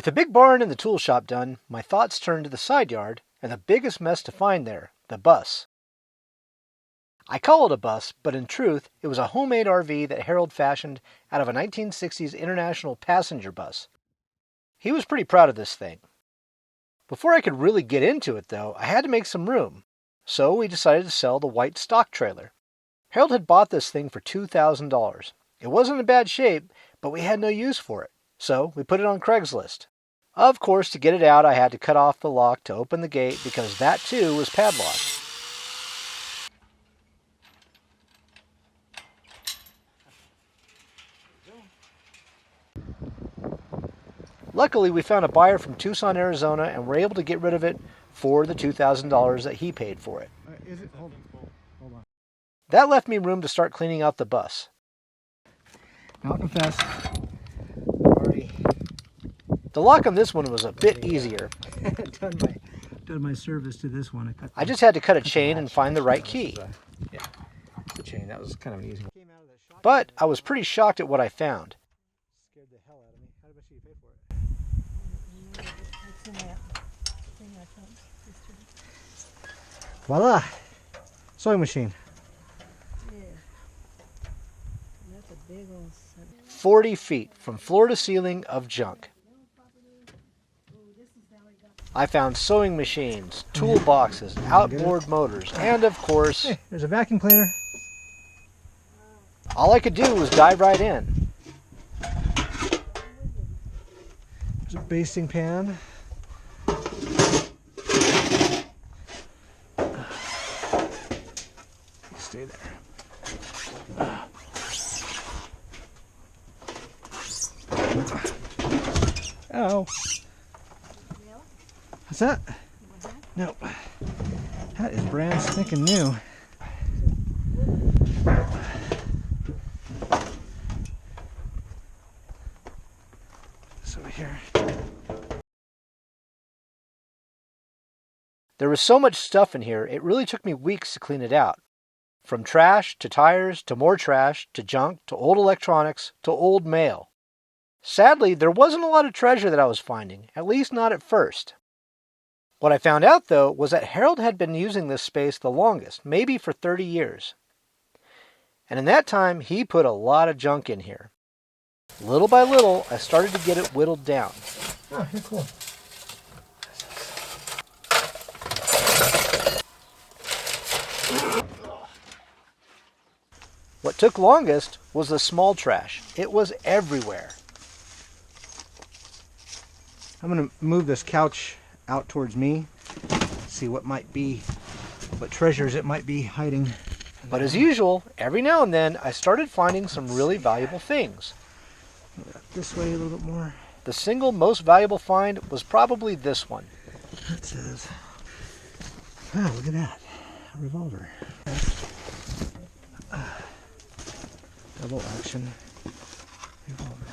With the big barn and the tool shop done, my thoughts turned to the side yard and the biggest mess to find there, the bus. I call it a bus, but in truth, it was a homemade RV that Harold fashioned out of a 1960s International passenger bus. He was pretty proud of this thing. Before I could really get into it, though, I had to make some room, so we decided to sell the white stock trailer. Harold had bought this thing for $2,000. It wasn't in bad shape, but we had no use for it, so we put it on Craigslist. Of course, to get it out, I had to cut off the lock to open the gate because that too was padlocked. Luckily, we found a buyer from Tucson, Arizona, and were able to get rid of it for the $2,000 that he paid for it. Hold on. That left me room to start cleaning out the bus. Now I'll confess, The lock on this one was a bit easier. done my service to this one. I just had to cut a chain and find the right key. Yeah, the chain. That was kind of an easy one. But I was pretty shocked at what I found. Scared the hell out of me. How much did you pay for it? Voila! Sewing machine. Yeah. That's a big old 40 feet from floor to ceiling of junk. I found sewing machines, toolboxes, outboard motors, and of course, Hey, there's a vacuum cleaner. all I could do was dive right in. There's a basting pan. Stay there. Oh. What's that? No. That is brand stinking new. This over here. There was so much stuff in here, it really took me weeks to clean it out. From trash, to tires, to more trash, to junk, to old electronics, to old mail. Sadly, there wasn't a lot of treasure that I was finding, at least not at first. What I found out, though, was that Harold had been using this space the longest, maybe for 30 years. And in that time, he put a lot of junk in here. Little by little, I started to get it whittled down. Oh, you're cool. What took longest was the small trash. It was everywhere. I'm going to move this couch out towards me, see what treasures it might be hiding. But as usual, every now and then, I started finding some really valuable things. This way a little bit more. The single most valuable find was probably this one. It says, wow, look at that. A revolver. Double action revolver.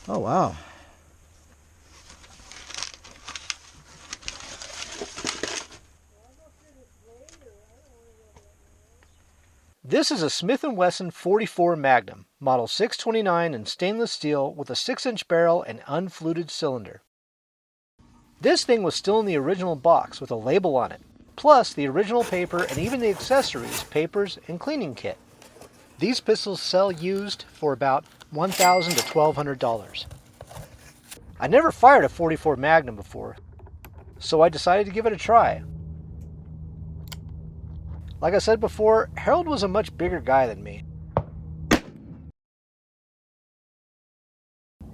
Oh, wow. This is a Smith & Wesson 44 Magnum, model 629 in stainless steel with a 6-inch barrel and unfluted cylinder. This thing was still in the original box with a label on it, plus the original paper and even the accessories, papers, and cleaning kit. These pistols sell used for about $1,000 to $1,200. I'd never fired a 44 Magnum before, so I decided to give it a try. Like I said before, Harold was a much bigger guy than me.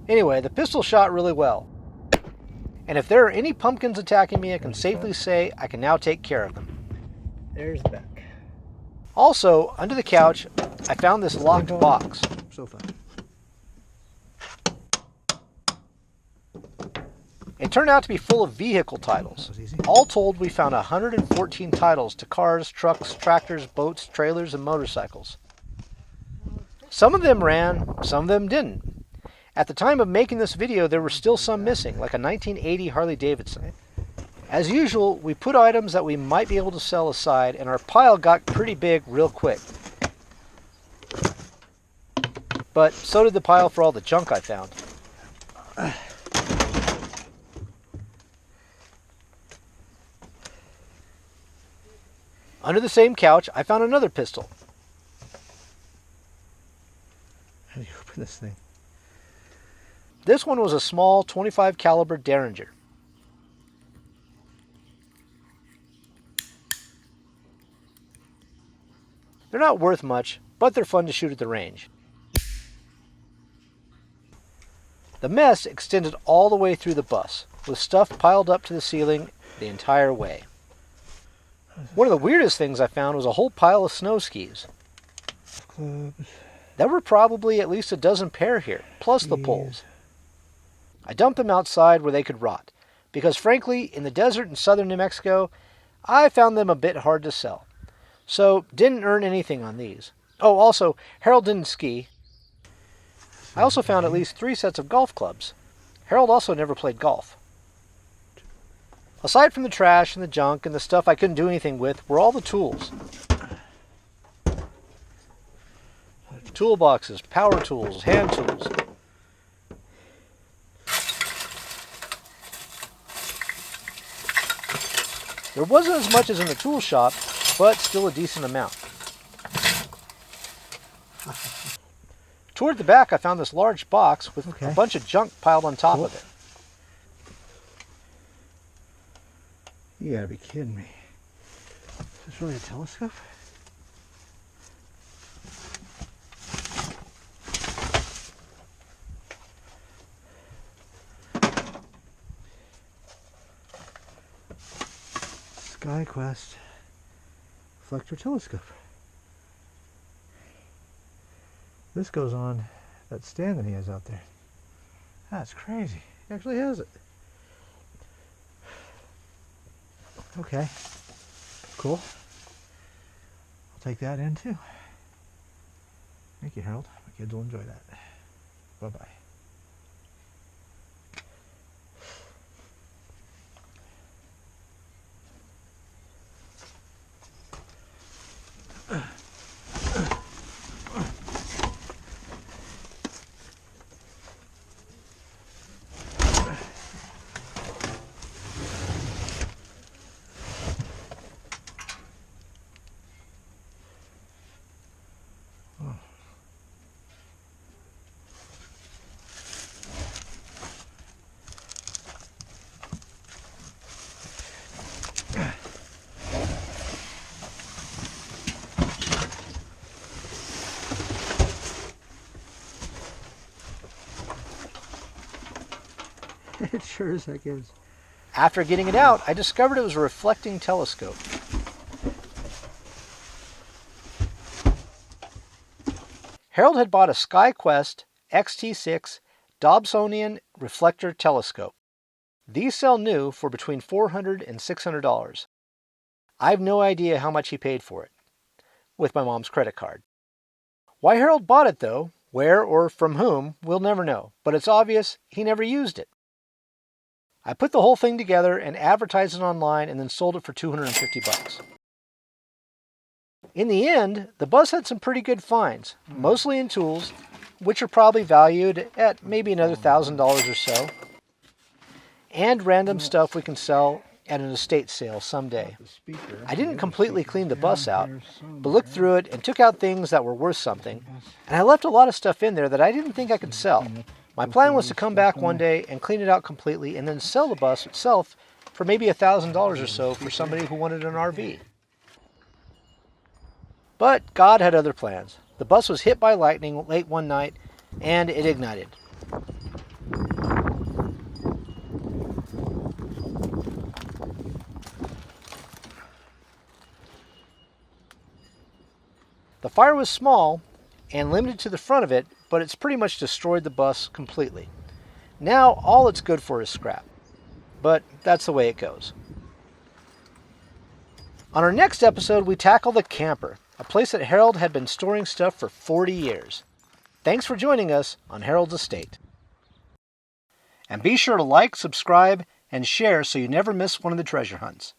Anyway, the pistol shot really well. And if there are any pumpkins attacking me, I can safely say I can now take care of them. There's the back. Also, under the couch, I found this locked box. Sofa. It turned out to be full of vehicle titles. All told, we found 114 titles to cars, trucks, tractors, boats, trailers, and motorcycles. Some of them ran, some of them didn't. At the time of making this video, there were still some missing, like a 1980 Harley Davidson. As usual, we put items that we might be able to sell aside, and our pile got pretty big real quick. But so did the pile for all the junk I found. Under the same couch, I found another pistol. How do you open this thing? This one was a small 25 caliber Derringer. They're not worth much, but they're fun to shoot at the range. The mess extended all the way through the bus, with stuff piled up to the ceiling the entire way. One of the weirdest things I found was a whole pile of snow skis. Clubs. There were probably at least a dozen pair here, plus the poles. I dumped them outside where they could rot, because frankly, in the desert in southern New Mexico, I found them a bit hard to sell. So, didn't earn anything on these. Oh, also, Harold didn't ski. I also found at least 3 sets of golf clubs. Harold also never played golf. Aside from the trash and the junk and the stuff I couldn't do anything with, were all the tools. Toolboxes, power tools, hand tools. There wasn't as much as in the tool shop, but still a decent amount. Toward the back, I found this large box with a bunch of junk piled on top of it. You gotta be kidding me. Is this really a telescope? SkyQuest reflector telescope. This goes on that stand that he has out there. That's crazy. He actually has it. Okay. Cool. I'll take that in too. Thank you, Harold. My kids will enjoy that. Bye-bye. It sure as heck is. After getting it out, I discovered it was a reflecting telescope. Harold had bought a SkyQuest XT6 Dobsonian reflector telescope. These sell new for between $400 and $600. I have no idea how much he paid for it, with my mom's credit card. Why Harold bought it though, where or from whom, we'll never know, but it's obvious he never used it. I put the whole thing together and advertised it online and then sold it for $250. In the end, the bus had some pretty good finds, mostly in tools, which are probably valued at maybe another $1,000 or so, and random stuff we can sell at an estate sale someday. I didn't completely clean the bus out, but looked through it and took out things that were worth something, and I left a lot of stuff in there that I didn't think I could sell. My plan was to come back one day and clean it out completely and then sell the bus itself for maybe $1,000 or so for somebody who wanted an RV. But God had other plans. The bus was hit by lightning late one night and it ignited. The fire was small and limited to the front of it, but it's pretty much destroyed the bus completely. Now all it's good for is scrap. But that's the way it goes. On our next episode, we tackle the camper, a place that Harold had been storing stuff for 40 years. Thanks for joining us on Harold's Estate. And be sure to like, subscribe, and share so you never miss one of the treasure hunts.